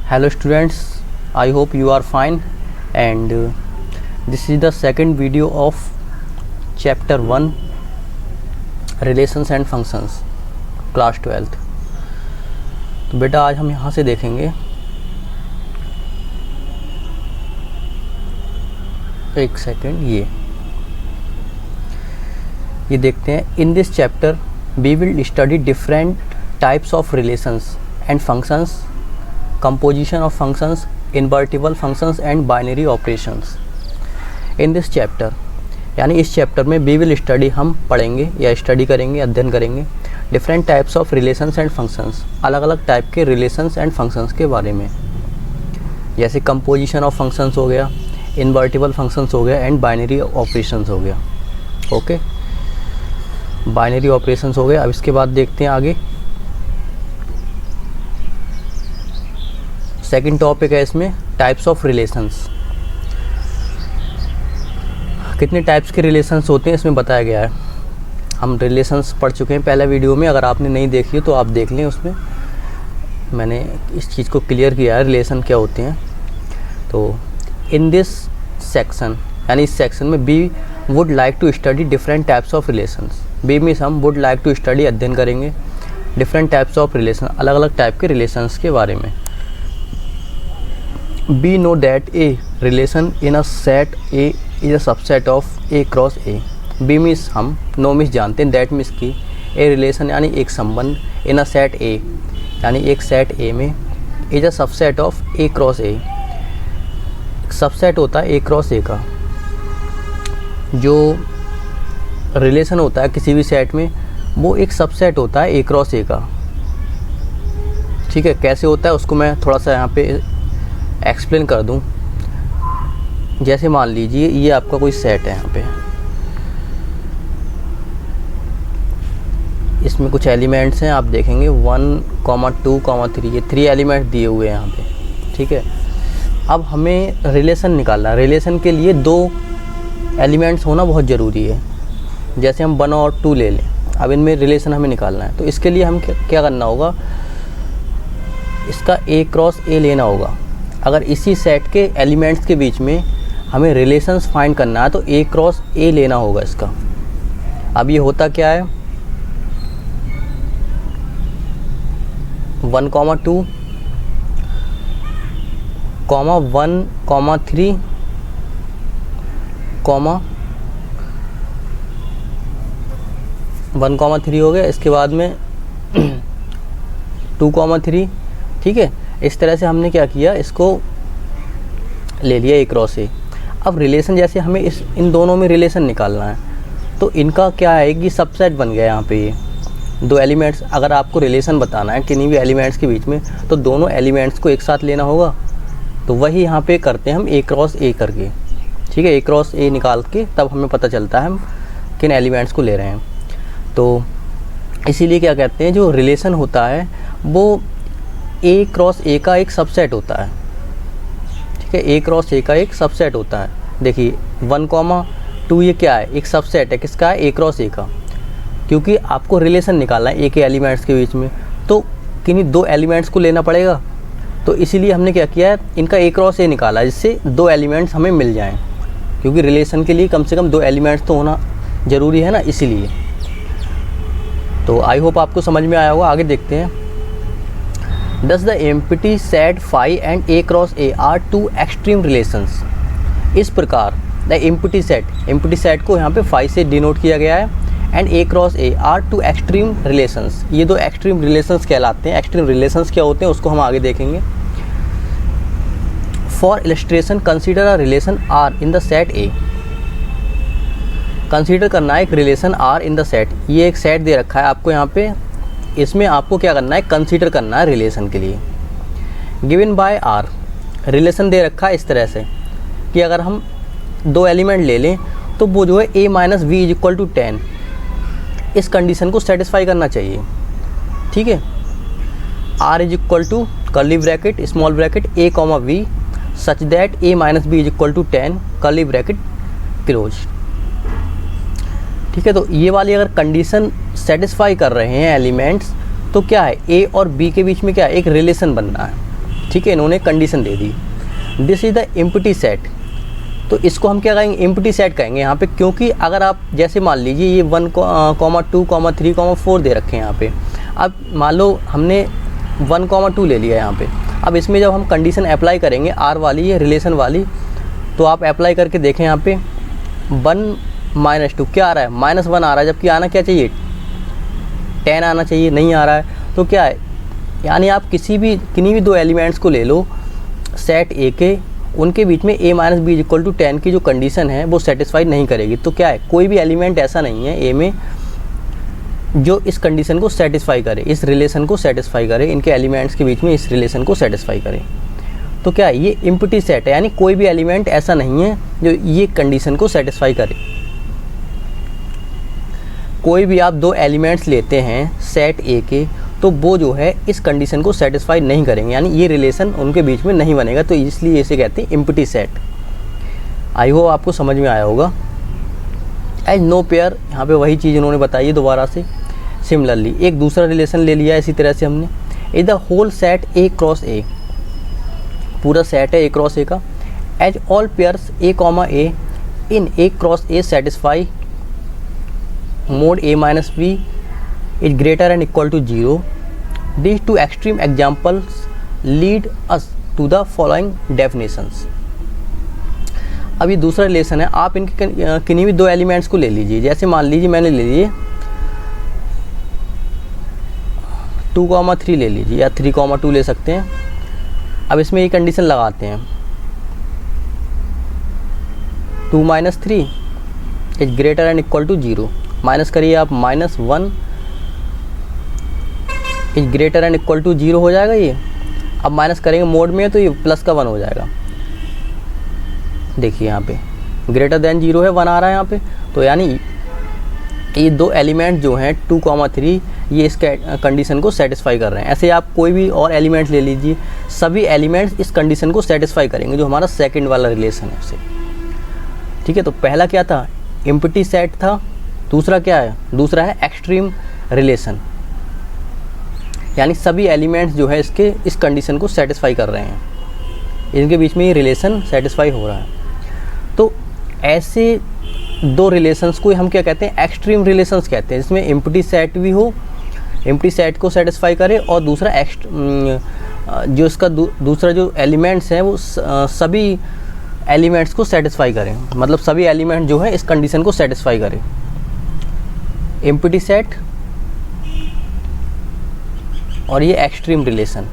Hello students, I hope you are fine, and this is the second video of chapter 1 relations and functions class 12th। तो बेटा आज हम यहाँ से देखेंगे, एक सेकेंड, ये देखते हैं। In this chapter we will study different types of relations and functions, composition of functions, invertible functions and binary operations। in this chapter यानी इस चैप्टर में we will study, हम पढ़ेंगे या स्टडी करेंगे, अध्ययन करेंगे different types of relations and functions, अलग अलग टाइप के relations and functions के बारे में, जैसे composition of functions हो गया, invertible functions हो गया and binary operations हो गया। ओके, binary operations हो गया। अब इसके बाद देखते हैं आगे। सेकेंड टॉपिक है इसमें टाइप्स ऑफ रिलेशंस। कितने टाइप्स के रिलेशंस होते हैं इसमें बताया गया है। हम रिलेशंस पढ़ चुके हैं पहले वीडियो में, अगर आपने नहीं देखी तो आप देख लें, उसमें मैंने इस चीज़ को क्लियर किया है रिलेशन क्या होते हैं। तो इन दिस सेक्शन यानी इस सेक्शन में we would like to study different types of relations. We means हम वुड लाइक टू स्टडी, अध्ययन करेंगे डिफरेंट टाइप्स ऑफ रिलेशन, अलग अलग टाइप के रिलेशंस के बारे में। We know that a relation in a set A is a subset of A cross A। B means हम, no means जानते हैं, that means कि a relation यानी एक संबंध in a set A यानी एक सेट A में is a subset of A cross A। Subset होता है A क्रॉस A का। जो रिलेशन होता है किसी भी सेट में वो एक सबसेट होता है A क्रॉस A का। ठीक है, कैसे होता है उसको मैं थोड़ा सा यहाँ पे एक्सप्लेन कर दूं। जैसे मान लीजिए ये आपका कोई सेट है, यहाँ पे इसमें कुछ एलिमेंट्स हैं, आप देखेंगे 1, 2, 3, ये 3 एलिमेंट दिए हुए हैं यहाँ पे। ठीक है, अब हमें रिलेशन निकालना है। रिलेशन के लिए 2 एलिमेंट्स होना बहुत ज़रूरी है। जैसे हम 1 और 2 ले लें, अब इनमें रिलेशन हमें निकालना है, तो इसके लिए हम क्या करना होगा, इसका A क्रॉस A लेना होगा। अगर इसी सेट के एलिमेंट्स के बीच में हमें रिलेशंस फाइंड करना है तो A क्रॉस A लेना होगा इसका। अब ये होता क्या है, 1, 2, 1, 3, 1, 3 हो गया। इसके बाद में 2, 3। ठीक है, इस तरह से हमने क्या किया, इसको ले लिया A क्रॉस A। अब रिलेशन जैसे हमें इन दोनों में रिलेशन निकालना है, तो इनका क्या है कि सबसेट बन गया यहाँ पे। ये 2 एलिमेंट्स, अगर आपको रिलेशन बताना है किन्हीं भी एलिमेंट्स के बीच में, तो दोनों एलिमेंट्स को एक साथ लेना होगा। तो वही यहाँ पे करते हैं हम A क्रॉस A करके। ठीक है, A क्रॉस A निकाल के तब हमें पता चलता है हम किन एलिमेंट्स को ले रहे हैं। तो इसीलिए क्या कहते हैं, जो रिलेशन होता है वो A क्रॉस A का एक सबसेट होता है। ठीक है, A क्रॉस A का एक सबसेट होता है। देखिए 1, 2 ये क्या है, एक सबसेट है किसका है, A क्रॉस A का। क्योंकि आपको रिलेशन निकालना है A के एलिमेंट्स के बीच में, तो किन्हीं 2 एलिमेंट्स को लेना पड़ेगा। तो इसीलिए हमने क्या किया है, इनका A क्रॉस A निकाला, जिससे 2 एलिमेंट्स हमें मिल जाएं। क्योंकि रिलेशन के लिए कम से कम 2 एलिमेंट्स तो होना ज़रूरी है ना, इसीलिए। तो आई होप आपको समझ में आया होगा। आगे देखते हैं। Thus the empty set phi and A cross A are 2 extreme relations। इस प्रकार the empty set को यहाँ पे phi से डिनोट किया गया है, and A cross A are 2 extreme relations। ये 2 extreme relations कहलाते हैं। extreme relations क्या होते हैं उसको हम आगे देखेंगे। For illustration consider a relation R in the set A। Consider करना है एक relation R in the set। ये एक सेट दे रखा है आपको यहाँ पे, इसमें आपको क्या करना है, कंसीडर करना है रिलेशन के लिए। गिवन बाय R, रिलेशन दे रखा है इस तरह से कि अगर हम 2 एलिमेंट ले लें तो वो जो है A - V = 10, इस कंडीशन को सेटिस्फाई करना चाहिए। ठीक है, R = curly bracket small bracket A, V such that A - B = 10 curly bracket close. ठीक है, तो ये वाली अगर कंडीशन सेटिस्फाई कर रहे हैं एलिमेंट्स, तो क्या है, ए और बी के बीच में क्या है, एक रिलेशन बनना है। ठीक है, इन्होंने condition they the, this is the empty set. तो इसको हम क्या कहेंगे, एम्प्टी सेट कहेंगे यहाँ पे, क्योंकि अगर आप जैसे मान लीजिए ये 1, 2, 3, 4 दे रखे हैं यहाँ पे। अब मान लो हमने 1, 2 ले लिया यहाँ पे। अब इसमें जब हम कंडीशन अप्लाई करेंगे आर वाली, ये रिलेशन वाली, तो आप अप्लाई करके देखें यहाँ पे 1 - 2 क्या आ रहा है, -1 आ रहा है, जबकि आना क्या चाहिए 10 आना चाहिए, नहीं आ रहा है। तो क्या है, यानी आप किन्हीं भी दो एलिमेंट्स को ले लो सेट ए के, उनके बीच में a - b = 10 की जो कंडीशन है वो सेटिस्फाई नहीं करेगी। तो क्या है, कोई भी एलिमेंट ऐसा नहीं है ए में जो इस कंडीशन को सेटिस्फाई करे, इस रिलेशन को सेटिस्फाई करे, इनके एलिमेंट्स के बीच में इस रिलेशन को सेटिस्फाई करे। तो क्या है, ये एम्प्टी सेट है, यानी कोई भी एलिमेंट ऐसा नहीं है जो ये कंडीशन को सेटिस्फाई करे। कोई भी आप दो एलिमेंट्स लेते हैं सेट ए के, तो वो जो है इस कंडीशन को सेटिस्फाई नहीं करेंगे, यानी ये रिलेशन उनके बीच में नहीं बनेगा। तो इसलिए इसे कहते हैं एम्प्टी सेट। आई होप आपको समझ में आया होगा। एज नो पेयर, यहाँ पे वही चीज़ उन्होंने बताई है दोबारा से। सिमिलरली एक दूसरा रिलेशन ले लिया इसी तरह से हमने, is the whole set A cross A, पूरा सेट है A क्रॉस A का। As all pairs A, A in A cross A satisfy mod A - B is greater and equal to 0. These two extreme examples lead us to the following definitions. अब ये दूसरा relation है, आप इनके किन्हीं भी दो एलिमेंट्स को ले लीजिए। जैसे मान लीजिए मैंने ले लिए 2, 3 ले लीजिए, या 3, 2 ले सकते हैं। अब इसमें ये कंडीशन लगाते हैं 2 - 3 is greater and equal to 0। Minus करिए आप, -1 is greater and equal to 0 हो जाएगा ये। अब माइनस करेंगे मोड में तो ये प्लस का 1 हो जाएगा। देखिए यहाँ पे ग्रेटर देन 0 है, 1 आ रहा है यहाँ पे। तो यानी ये दो एलिमेंट जो हैं 2, 3 ये इस कंडीशन को सेटिस्फाई कर रहे हैं। ऐसे आप कोई भी और एलिमेंट ले लीजिए, सभी एलिमेंट्स इस कंडीशन को सेटिस्फाई करेंगे जो हमारा सेकंड वाला रिलेशन है उससे। ठीक है, तो पहला क्या था, एम्प्टी सेट था। दूसरा क्या है, दूसरा है एक्सट्रीम रिलेशन, यानी सभी एलिमेंट्स जो है इसके इस कंडीशन को सेटिस्फाई कर रहे हैं, इनके बीच में ये रिलेशन सेटिस्फाई हो रहा है। तो ऐसे दो रिलेशंस को हम क्या कहते हैं, एक्सट्रीम रिलेशंस कहते हैं, जिसमें एम्प्टी सेट भी हो, एम्प्टी सेट को सेटिस्फाई करे, और दूसरा जो इसका दूसरा जो एलिमेंट्स हैं वो सभी एलिमेंट्स को सेटिस्फाई करें, मतलब सभी एलिमेंट जो है इस कंडीशन को सेटिस्फाई करें। एम्प्टी सेट और ये एक्सट्रीम रिलेशन।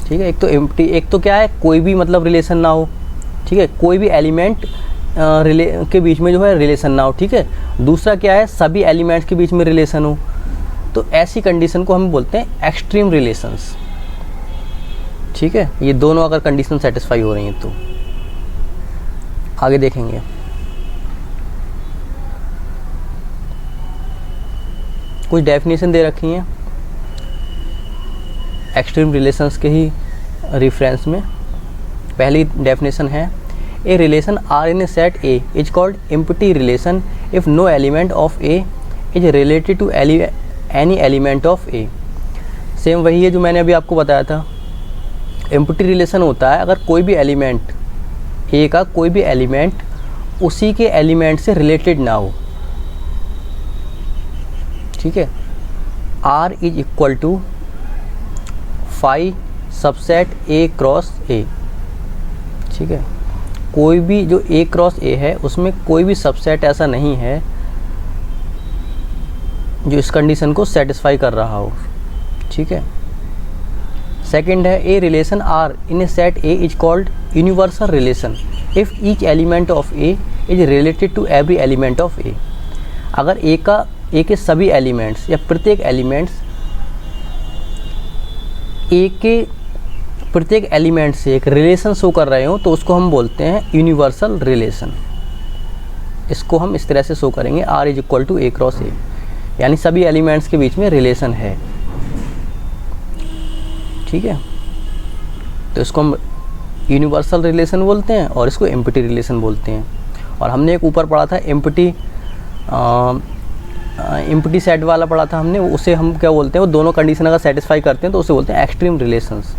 ठीक है, एक तो एम्प्टी, एक तो क्या है कोई भी मतलब रिलेशन ना हो। ठीक है, कोई भी एलिमेंट के बीच में जो है रिलेशन ना हो। ठीक है, दूसरा क्या है, सभी एलिमेंट्स के बीच में रिलेशन हो। तो ऐसी कंडीशन को हम बोलते हैं एक्सट्रीम रिलेशंस। ठीक है, ये दोनों अगर कंडीशन सेटिस्फाई हो रही हैं तो आगे देखेंगे। कुछ डेफिनेशन दे रखी हैं एक्सट्रीम रिलेशंस के ही रेफरेंस में। पहली डेफिनेशन है, a relation R in a set A is called empty relation if no element of A is related to any element of A. Same वही है जो मैंने अभी आपको बताया था। एम्प्टी रिलेशन होता है अगर कोई भी एलिमेंट ए का कोई भी एलिमेंट उसी के एलिमेंट से रिलेटेड ना हो। ठीक है, R is equal to phi subset A cross A। ठीक है, कोई भी जो A क्रॉस A है उसमें कोई भी सबसेट ऐसा नहीं है जो इस कंडीशन को सेटिस्फाई कर रहा हो। ठीक है, सेकंड है, a relation R in a set A is called universal relation if each element of A is related to every element of A। अगर A के सभी एलिमेंट्स या प्रत्येक एलिमेंट्स A के प्रत्येक एलिमेंट से एक रिलेशन शो कर रहे हो तो उसको हम बोलते हैं यूनिवर्सल रिलेशन। इसको हम इस तरह से शो करेंगे, R is equal to A cross A, यानी सभी एलिमेंट्स के बीच में रिलेशन है। ठीक है, तो इसको हम यूनिवर्सल रिलेशन बोलते हैं और इसको एम्प्टी रिलेशन बोलते हैं। और हमने एक ऊपर पढ़ा था एम्प्टी एम्प्टी सेट वाला पढ़ा था हमने, उसे हम क्या बोलते हैं, वो दोनों कंडीशन अगर सेटिस्फाई करते हैं तो उसे बोलते हैं एक्सट्रीम रिलेशंस।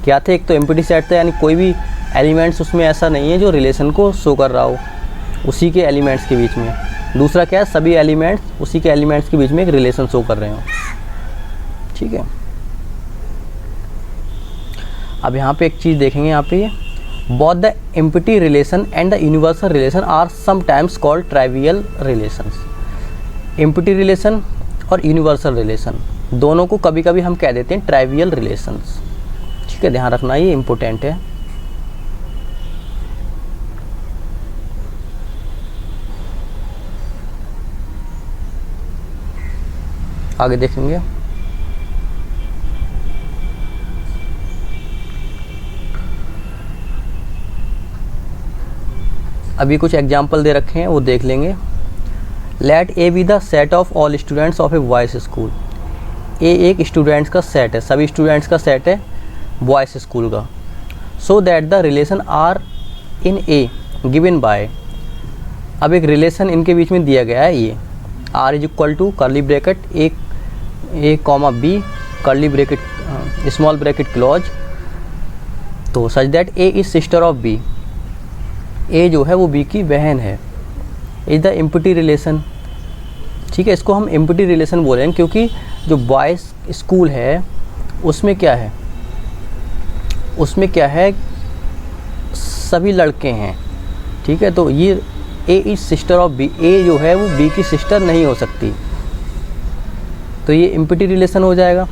क्या थे, एक तो एम्प्टी सेट था यानी कोई भी एलिमेंट्स उसमें ऐसा नहीं है जो रिलेशन को शो कर रहा हो उसी के एलिमेंट्स के बीच में। दूसरा क्या है, सभी एलिमेंट्स उसी के एलिमेंट्स के बीच में एक रिलेशन शो कर रहे हो। ठीक है, अब यहाँ पे एक चीज़ देखेंगे, यहाँ पे ये both the empty relation and the universal relation are sometimes called trivial relations. Empty relation और यूनिवर्सल रिलेशन दोनों को कभी कभी हम कह देते हैं ट्राइवियल रिलेशंस। ठीक है, ध्यान रखना, ये इम्पोर्टेंट है। आगे देखेंगे, अभी कुछ एग्जाम्पल दे रखे हैं वो देख लेंगे। Let A be the set of all students of a boys school. A एक स्टूडेंट्स का सेट है, सभी स्टूडेंट्स का सेट है बॉयज़ स्कूल का। So that the relation R in A given by. अब एक रिलेशन इनके बीच में दिया गया है, ये R is equal to curly bracket A comma B curly bracket small bracket close, तो such that A is sister of B. A जो है वो बी की बहन है, इज द एम्प्टी रिलेशन। ठीक है, इसको हम एम्प्टी रिलेशन बोलेंगे क्योंकि जो बॉयज़ स्कूल है उसमें क्या है, उसमें क्या है, सभी लड़के हैं। ठीक है, तो ये ए is sister of B, A जो है वो बी की सिस्टर नहीं हो सकती, तो ये एम्प्टी रिलेशन हो जाएगा।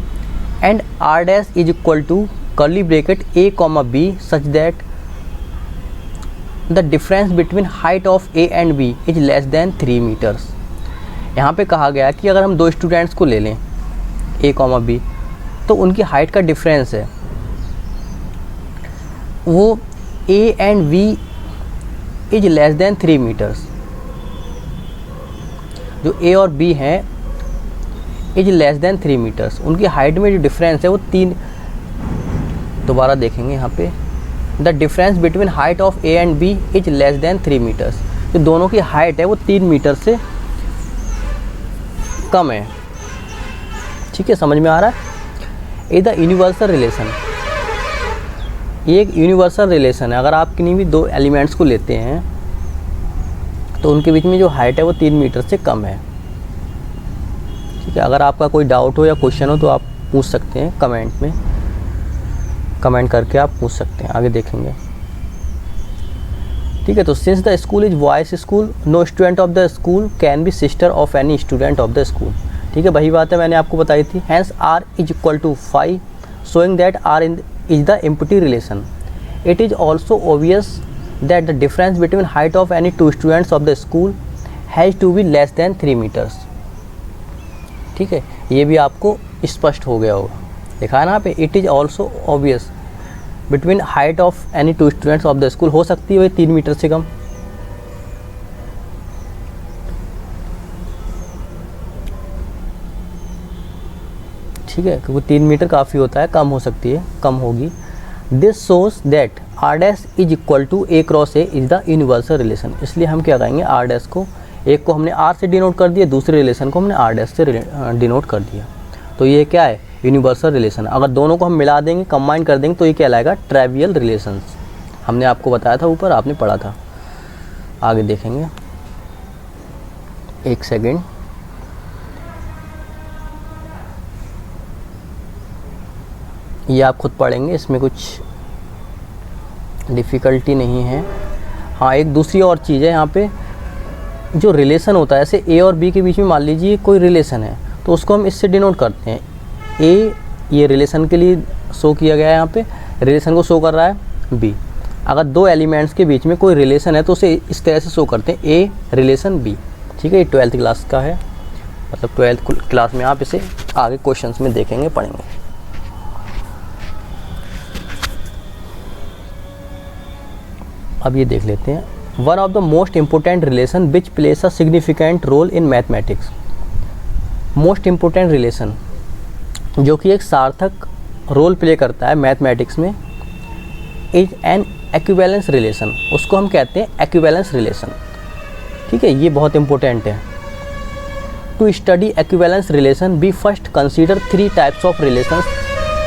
And R dash is equal to curly bracket A comma B such that the difference between height of A and B is less than 3 metres. यहाँ पे कहा गया कि अगर हम दो स्टूडेंट्स को ले लें ए कॉमा बी, तो उनकी हाइट का डिफरेंस है वो A and B is less than 3 metres. जो ए और बी हैं इज लेस दैन 3 मीटर्स, उनकी हाइट में जो डिफरेंस है वो 3, दोबारा देखेंगे यहाँ पे, the difference between height of A and B is less than 3 metres. जो दोनों की हाइट है वो 3 मीटर से कम है। ठीक है, समझ में आ रहा है। ये द यूनिवर्सल रिलेशन, ये एक यूनिवर्सल रिलेशन है। अगर आप किन्हीं भी दो एलिमेंट्स को लेते हैं तो उनके बीच में जो हाइट है वो 3 मीटर से कम है। ठीक है, अगर आपका कोई डाउट हो या क्वेश्चन हो तो आप पूछ सकते हैं कमेंट में, कमेंट करके आप पूछ सकते हैं, आगे देखेंगे। ठीक है, तो since the school is boys school no student of the school can be sister of any student of the school. ठीक है, वही बात है मैंने आपको बताई थी। Hence R is equal to 5 showing that R is the empty relation. It is also obvious that the difference between height of any two students of the school has to be less than 3 metres. ठीक है, ये भी आपको स्पष्ट हो गया होगा, लिखा है ना यहाँ पे, it is also obvious between height of any two students of the school, हो सकती है वही 3 मीटर से कम। ठीक है, क्योंकि 3 मीटर काफ़ी होता है, कम हो सकती है, कम होगी। This shows that R dash is equal to A cross A is the universal relation. इसलिए हम क्या कहेंगे, आर डैश को, एक को हमने आर से डिनोट कर दिया, दूसरे रिलेशन को हमने आर डैश से डिनोट कर दिया, तो ये क्या है, यूनिवर्सल रिलेशन। अगर दोनों को हम मिला देंगे, कंबाइन कर देंगे, तो ये कहलाएगा ट्राइवियल रिलेशंस। हमने आपको बताया था ऊपर, आपने पढ़ा था, आगे देखेंगे। एक सेकेंड, ये आप खुद पढ़ेंगे, इसमें कुछ डिफ़िकल्टी नहीं है। हाँ, एक दूसरी और चीज़ है यहाँ पे, जो रिलेशन होता है, ऐसे ए और बी के बीच में मान लीजिए कोई रिलेशन है, तो उसको हम इससे डिनोट करते हैं। ए ये रिलेशन के लिए शो किया गया है, यहाँ पे रिलेशन को शो कर रहा है बी। अगर दो एलिमेंट्स के बीच में कोई रिलेशन है तो उसे इस तरह से शो करते हैं, ए रिलेशन बी। ठीक है, ये 12th क्लास का है, मतलब 12th क्लास में आप इसे आगे क्वेश्चंस में देखेंगे, पढ़ेंगे। अब ये देख लेते हैं, one of the most important relation which place a significant role in mathematics. Most important relation जो कि एक सार्थक रोल प्ले करता है मैथमेटिक्स में, इज एन एक्विवेलेंस रिलेशन। उसको हम कहते हैं एक्विवेलेंस रिलेशन। ठीक है, ये बहुत इम्पोर्टेंट है। To study equivalence relation, we first consider three types of relations,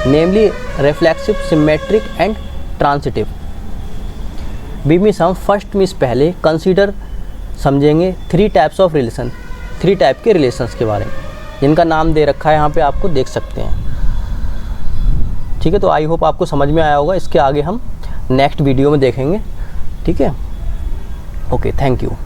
namely reflexive, symmetric and transitive. We means हम first means पहले consider समझेंगे three types of relation, three type के रिलेशंस के बारे में, जिनका नाम दे रखा है यहाँ पे, आपको देख सकते हैं। ठीक है, तो आई होप आपको समझ में आया होगा। इसके आगे हम नेक्स्ट वीडियो में देखेंगे। ठीक है, ओके, थैंक यू।